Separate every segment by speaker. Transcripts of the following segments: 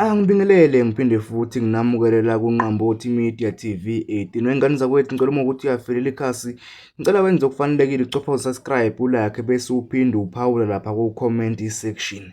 Speaker 1: Angibingelele ngiphinde futhi nginamukelela kuNqambothi Media TV 18. Wengane zakwethu ngicela uma ukuthi uyafelela ikhasi, ngicela wenze okufanelekile ucophe u-subscribe, ulike bese uphinde uphawule lapha ku-comment section.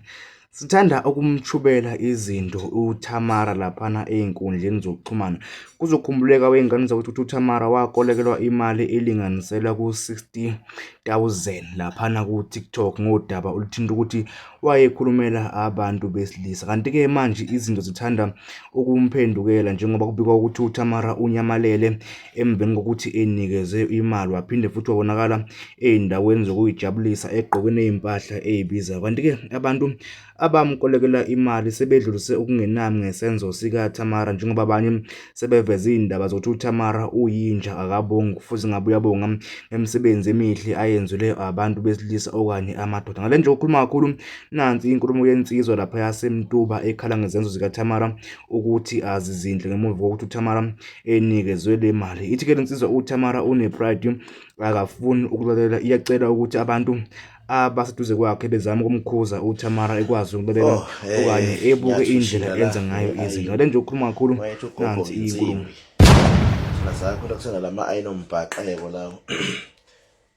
Speaker 1: Sithanda ukumthubela izinto uThamara laphana ey'nkundleni zokuxhumana. Kuzokhumbuleka wey'ngane zakwethu ukuthi uThamara wakolekelwa imali elinganiselwa ku-60,000 laphana ku-TikTok ngodaba oluthinta ukuthi wayekhulumela abantu besilisa. Kanti-ke manje izinto zithanda ukumphendukela njengoba kubikwa ukuthi uThamara unyamalele emveni kokuthi enikeze imali, waphinde futhi wabonakala ey'ndaweni zokuyijabulisa egqokeni iy'mpahla ey'bizayo. Kanti-ke abantu abamkolekela imali sebedlulise okungenani ngesenzo sikaThamara, njengoba abanye sebeveze iy'ndaba zokuthi uThamara uyinja akabongi futhi ngabe uyabonga ngemisebenzi emihle ayenzele abantu besilisa okanye amadoda. Ngale nje ukukhuluma kakhulu, nansi inkulumo yensizwa lapha yaseMtuba ekhala ngezenzo zikaThamara ukuthi azizinhle ngemuva kokuthi uThamara enikezwe le mali. Ithi-ke le nsizwa uThamara une-pride, akafuni ukulalela, iyacela ukuthi abantu abaseduze kwakhe bezama ukumkhuza uThamara ekwazi ukulalela okanye ebuke indlela enza ngayo izinto. Ngale nje ukukhuluma kakhulu, nansi inkulumo.
Speaker 2: Thina sakhula kusena lama ayinombhaqeko lawo.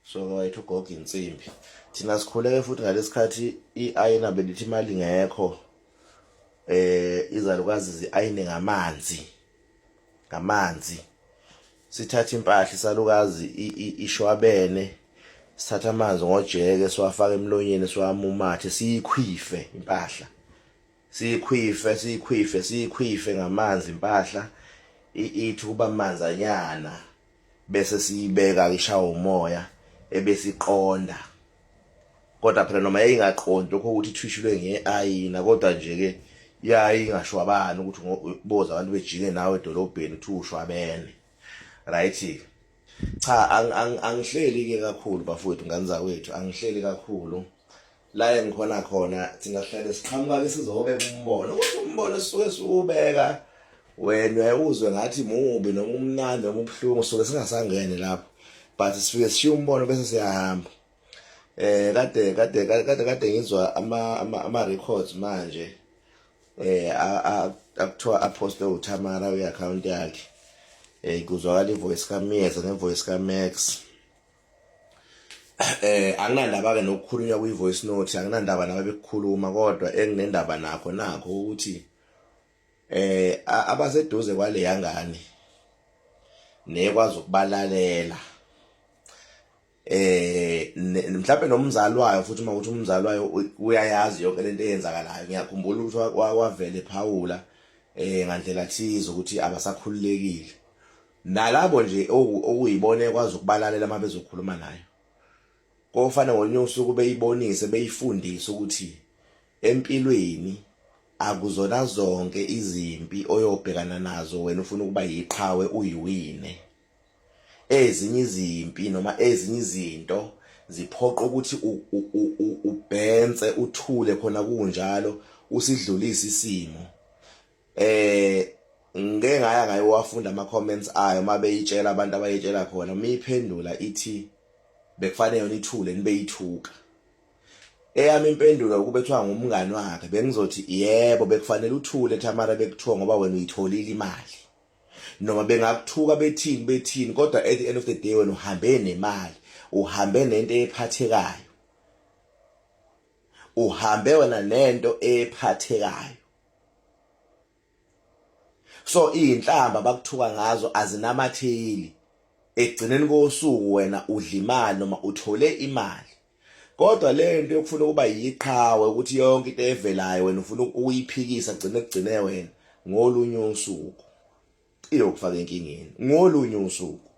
Speaker 2: So wayethu ugogo insimbi. Thina sikhuleke futhi ngalesikhathi iayina belithi imali ngekho. Izalukazi ziayine ngamanzi. Sithatha impahla isalukazi ishwabene, sithatha amanzi ngojeke siwafaka emlonyeni siwamumathe siyikhwife impahla. Siyikhwife ngamanzi impahla ithi kuba manzanyana bese siyibeka ishawa umoya ebese iqonda. Kodwa phela noma yayingaqondi lokho ukuthi ithwishilwe ngeayina, kodwa nje ke yayingashwabani ukuthi boza abantu bejike nawe edolobheni uthi ushwabene. Right? Cha, angihleli ke kakhulu bafowethu, ngane zakwethu, angihleli kakhulu. La engikhona khona thina sihlale siqhamuka ke sizobeka umbono. Ukuthi umbono sisuke siubeka wena uyawuzwe ngathi mubi noma umnandi noma ubhlungu, soke singasangene lapho. But sifike sishiya umbono bese siyahamba. Kade ngizwa ama records manje akuthiwa apostwe uThamara kwi-account yakhe. Kuzwakala ivoice kaMiyeza nevoice kaMax. Anginandaba ke nokukhulunywa kwi-voice note, anginandaba nabe bekukhuluma, kodwa enginendaba nakho ukuthi abaseduze kwale yangane nekwazi ukubalalela, mhlawumbe nomzali wayo futhi uma ukuthi umzali wayo uyayazi yonke lento eyenzakalayo. Ngiyakhumbula ukuthi wavele Phawula ngandlela thize ukuthi abasakhululekile. Nalabo nje okuyibona ekwazi ukubalalela uma bezokhuluma nayo, kofanele ngolunye usuku beyibonise beyifundise ukuthi empilweni akuzona zonke izimpi oyobhekana nazo wena ufuna ukuba yiqhawe uyiwine. Ezinye izimpi noma ezinye izinto ziphoqa ukuthi ubhense uthule khona kunjalo usidlulise isimo. Ngeke ngaya ngaye wafunda ama-comments ayo mabeyitshela abantu abayitshela khona, miyiphendula ithi bekufanele yona ithule nibeyithuka. Eyami impendulo kube kuthiwa ngumngani wakhe, bengizothi yebo bekufanele uthule Thamara bekuthiwa ngoba wena uyitholile imali. Noma bengakuthuka bethini, kodwa at the end of the day wena uhambe nemali, uhambe nento ephathekayo, uhambe wena nento ephathekayo. So inhlamba bakuthuka ngazo azinamatheli. Ekugcineni kosuku wena udla imali noma uthole imali. Kodwa lento yokufuna ukuba yiqhawe ukuthi yonke into evelayo wena ufuna ukuyiphikisa kugcine wena ngolunye usuku iyokufaka enkingeni. Ngolunye usuku,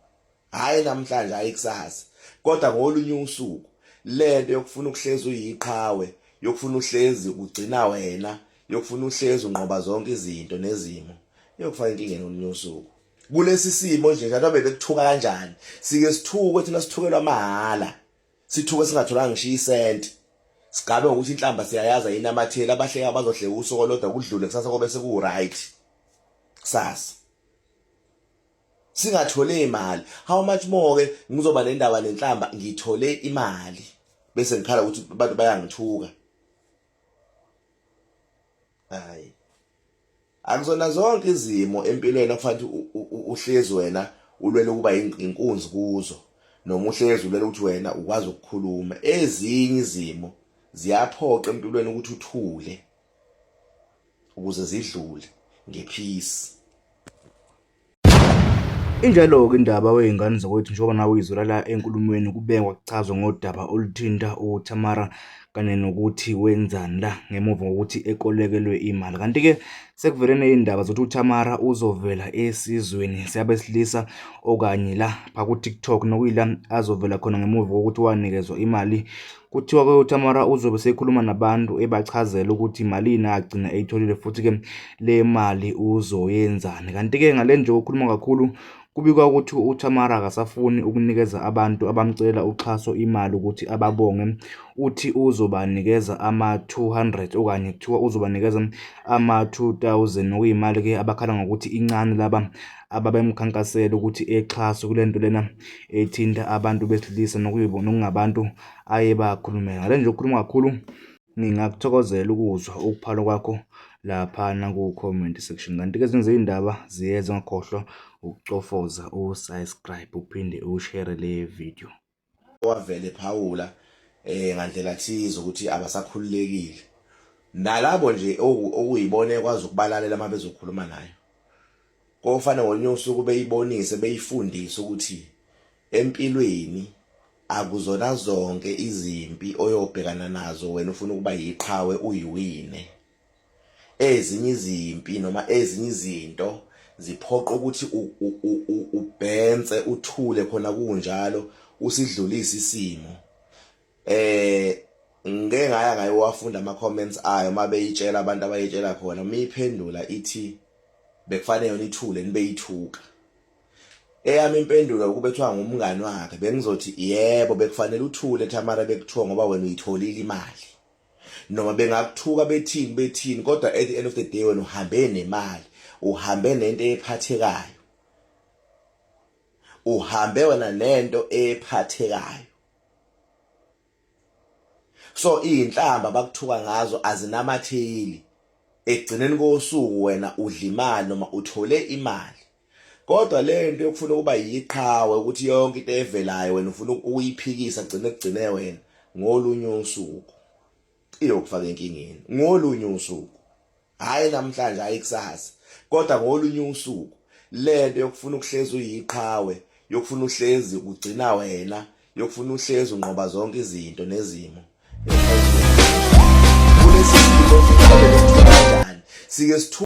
Speaker 2: hayi namhlanje hayi kusasa, kodwa ngolunye usuku lento yokufuna ukuhlezi uyiqhawe, yokufuna uhlezi ugcina wena, yokufuna uhlezi unqoba zonke izinto nezimo, iyokufaka enkingeni ngolunye usuku. Kulesi simo nje njalo bekuthuka kanjani, sike sithuke thina sithukelwa mahala, sithuke singatholanga ngisho isenti. Sigabe ngokuthi inhlamba siyayaza yinamatheli, abahleka bazohleka usuku olodwa kudlule kusasa kobe seku right kusasa singathole imali. How much more ke ngizoba nendaba nenhlamba ngithole imali bese ngikhala ukuthi abantu bayangithuka. Hayi Akuzona zonke izimo empilweni okufanele uhlezi wena ulwele ukuba inkunzi kuzo, noma uhlezi ulwele ukuthi wena ukwazi ukukhuluma. Ezinye izimo ziyaphoqa empilweni ukuthi uthule ukuze zidlule ngepeace.
Speaker 1: Injalo-ke indaba wey'ngane zakwethu njengoba nawe uyizwela la enkulumweni kubekwa kuchazwa ngodaba oluthinta uThamara kanye nokuthi wenzani la ngemuva kokuthi ekolekelwe imali. Kanti-ke sekuvele ney'ndaba zokuthi uThamara uzovela esizweni sabesilisa okanye la ku-TikTok nokuyila azovela khona ngemuva kokuthi wanikezwa imali. Kuthiwa-ke uThamara uzobe sekhuluma nabantu ebachazela ukuthi imalini agcina eyitholile futhi-ke le mali uzoyenzani. Kanti-ke ngale nje ukukhuluma kakhulu kubikwa ukuthi uThamara akasafuni ukunikeza abantu abamcelela uxhaso imali ukuthi ababonge. Uthi uzobanikeza ama-200 okanye kuthiwa uzobanikeza ama-2000 nokuyimali-ke abakhala ngokuthi incane laba ababemkhankasela ukuthi exhaso kule nto lena ethinta abantu besilisa nokungabantu aye bakhulumela. Ngale nje ukukhuluma kakhulu ngingakuthokozela ukuzwa ukuphala kwakho laphana ku-comment section. Kanti-ke ezinye zey'ndaba ziyeza ungakhohlwa ukucofoza usubscribe uphinde ushare le video.
Speaker 2: Wavele Phawula ngandlela thize ukuthi abasakhululekile nalabo nje okuyibona ekwazi ukubalalela uma bezokhuluma nayo. Kofana ngolunye usuku beyibonise beyifundise ukuthi empilweni akuzona zonke izimpi oyobhekana nazo wena ufuna ukuba yiqhawe uyiwine. Ezinye izimpi noma ezinye izinto ziphoqa ukuthi ubhense uthule khona kunjalo usidlulise isimo. Ngeke ngaya ngayo wafunda ama-comments ayo mabeyitshela abantu abayitshela khona, miyiphendula ithi bekufanele yona ithule nibeyithuka. Eyami impendulo kube kuthiwa ngumngani wakhe bengizothi yebo bekufanele uthule Thamara bekuthiwa ngoba wena uyitholile imali. Noma bengakuthuka bethini kodwa at the end of the day wena uhambe nemali, uhambe nento ephathekayo. Uhambe wena nento ephathekayo. So inhlamba bakuthuka ngazo azinamatheli. Ekugcineni kosuku wena udla imali noma uthole imali. Kodwa le nto yokufuna ukuba yiqhawe ukuthi yonke into evelayo wena ufuna ukuyiphikisa kugcine wena ngolunye usuku iyokufaka enkingeni. Ngolunye usuku, hayi namhlanje hayi kusasa, kodwa ngolunye usuku le nto yokufuna ukuhlezi uyiqhawe, yokufuna uhlezi ugcina wena, yokufuna uhlezi unqoba zonke izinto nezimo. Kulesi simo sike